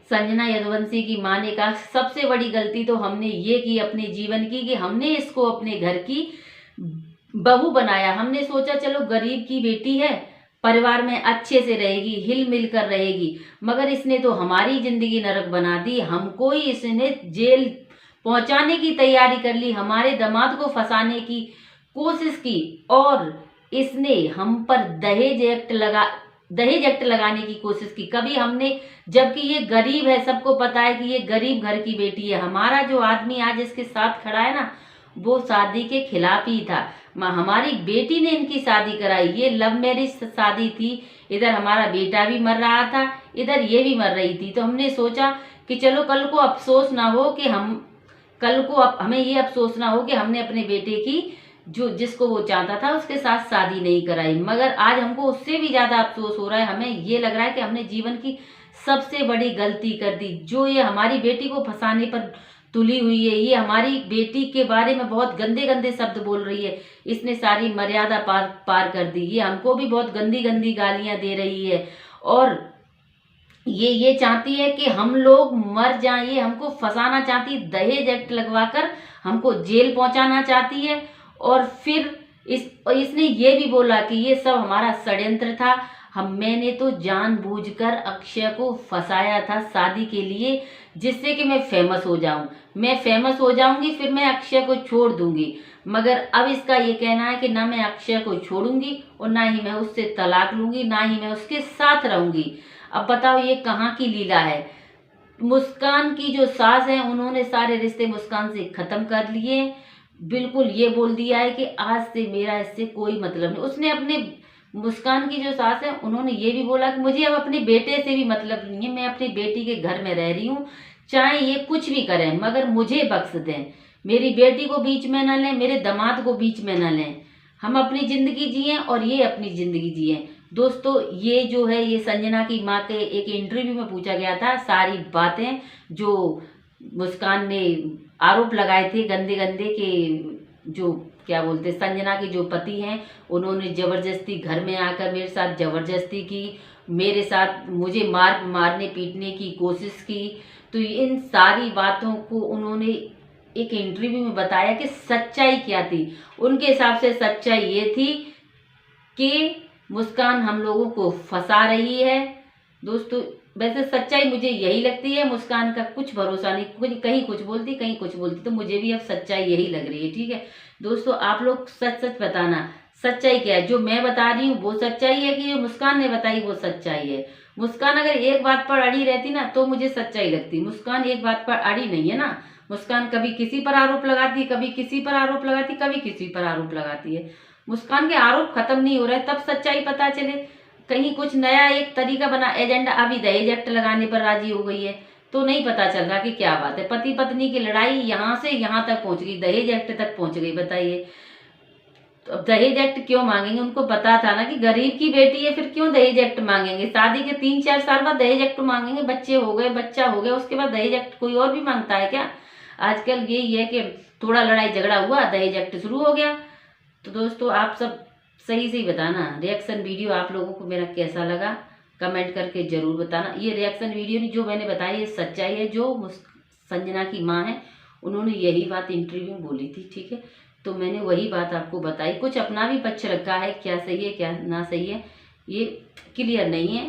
संजना यदुवंशी की माँ ने कहा सबसे बड़ी गलती तो हमने ये की अपने जीवन की कि हमने इसको अपने घर की बहू बनाया। हमने सोचा चलो गरीब की बेटी है, परिवार में अच्छे से रहेगी, हिल मिल कर रहेगी, मगर इसने तो हमारी जिंदगी नरक बना दी। हमको ही इसने जेल पहुंचाने की तैयारी कर ली, हमारे दामाद को फंसाने की कोशिश की और इसने हम पर दहेज एक्ट लगाने की कोशिश की। कभी हमने, जबकि ये गरीब है, सबको पता है कि ये गरीब घर की बेटी है। हमारा जो आदमी आज इसके साथ खड़ा है ना, वो शादी के खिलाफ ही था। हमारी बेटी ने इनकी शादी कराई, ये लव मैरिज शादी थी। इधर हमारा बेटा भी मर रहा था, इधर ये भी मर रही थी। तो हमने सोचा कि चलो कल को अफसोस ना हो कि हमें ये अफसोस ना हो कि हमने अपने बेटे की जिसको वो चाहता था उसके साथ शादी नहीं कराई। मगर आज हमको उससे भी ज्यादा अफसोस हो रहा है। हमें ये लग रहा है कि हमने जीवन की सबसे बड़ी गलती कर दी। जो ये हमारी बेटी को फंसाने पर तुली हुई है, ये हमारी बेटी के बारे में बहुत गंदे गंदे शब्द बोल रही है, इसने सारी मर्यादा पार कर दी। ये हमको भी बहुत गंदी गंदी गालियां दे रही है और ये चाहती है कि हम लोग मर जाएं। ये हमको फंसाना चाहती, दहेज एक्ट लगवाकर हमको जेल पहुंचाना चाहती है। और फिर इसने ये भी बोला कि ये सब हमारा षड्यंत्र था। मैंने तो जानबूझकर अक्षय को फंसाया था शादी के लिए, जिससे कि मैं फेमस हो जाऊं। मैं फेमस हो जाऊंगी, फिर मैं अक्षय को छोड़ दूंगी। मगर अब इसका ये कहना है कि ना मैं अक्षय को छोड़ूंगी और ना ही मैं उससे तलाक लूंगी, ना ही मैं उसके साथ रहूंगी। अब बताओ ये कहाँ की लीला है। मुस्कान की जो सास है, उन्होंने सारे रिश्ते मुस्कान से खत्म कर लिए। बिल्कुल ये बोल दिया है कि आज से मेरा इससे कोई मतलब नहीं। उसने अपने, मुस्कान की जो सास है, उन्होंने ये भी बोला कि मुझे अब अपने बेटे से भी मतलब नहीं है, मैं अपनी बेटी के घर में रह रही हूँ, चाहे ये कुछ भी करें मगर मुझे बख्श दें। मेरी बेटी को बीच में न लें, मेरे दामाद को बीच में न लें। हम अपनी जिंदगी जिए और ये अपनी जिंदगी जिए। दोस्तों ये जो है, ये संजना की माँ के एक इंटरव्यू में पूछा गया था सारी बातें जो मुस्कान ने आरोप लगाए थे गंदे गंदे के, जो क्या बोलते, संजना के जो पति हैं, उन्होंने जबरदस्ती घर में आकर मेरे साथ जबरदस्ती की, मेरे साथ मुझे मारने पीटने की कोशिश की। तो इन सारी बातों को उन्होंने एक इंटरव्यू में बताया कि सच्चाई क्या थी। उनके हिसाब से सच्चाई ये थी कि मुस्कान हम लोगों को फंसा रही है। दोस्तों वैसे सच्चाई मुझे यही लगती है, मुस्कान का कुछ भरोसा नहीं, कहीं कुछ बोलती कहीं कुछ बोलती, तो मुझे भी अब सच्चाई यही लग रही है। ठीक है दोस्तों, आप लोग सच सच बताना सच्चाई क्या है। जो मैं बता रही हूँ वो सच्चाई है कि जो मुस्कान ने बताई वो सच्चाई है। मुस्कान अगर एक बात पर अड़ी रहती ना तो मुझे सच्चाई लगती। मुस्कान एक बात पर अड़ी नहीं है ना। मुस्कान कभी किसी पर आरोप लगाती है, कभी किसी पर आरोप लगाती, कभी किसी पर आरोप लगाती है। मुस्कान के आरोप खत्म नहीं हो रहे, तब सच्चाई पता चले। कहीं कुछ नया एक तरीका बना, एजेंडा, अभी दहेज एक्ट लगाने पर राजी हो गई है, तो नहीं पता चल रहा कि क्या बात है। पति पत्नी की लड़ाई यहाँ से यहाँ तक पहुंच गई, दहेज एक्ट तक पहुंच गई। बताइए तो अब दहेज एक्ट क्यों मांगेंगे? उनको पता था ना कि गरीब की बेटी है, फिर क्यों दहेज एक्ट मांगेंगे? शादी के 3-4 साल बाद दहेज एक्ट मांगेंगे, बच्चे हो गए, बच्चा हो गया, उसके बाद दहेज एक्ट कोई और भी मांगता है क्या? आजकल यही है कि थोड़ा लड़ाई झगड़ा हुआ, दहेज एक्ट शुरू हो गया। तो दोस्तों आप सब सही से ही बताना, रिएक्शन वीडियो आप लोगों को मेरा कैसा लगा कमेंट करके जरूर बताना। ये रिएक्शन वीडियो जो मैंने बताई ये सच्चाई है। जो संजना की माँ है उन्होंने यही बात इंटरव्यू में बोली थी। ठीक है, तो मैंने वही बात आपको बताई। कुछ अपना भी पक्ष रखा है, क्या सही है क्या ना सही है ये क्लियर नहीं है।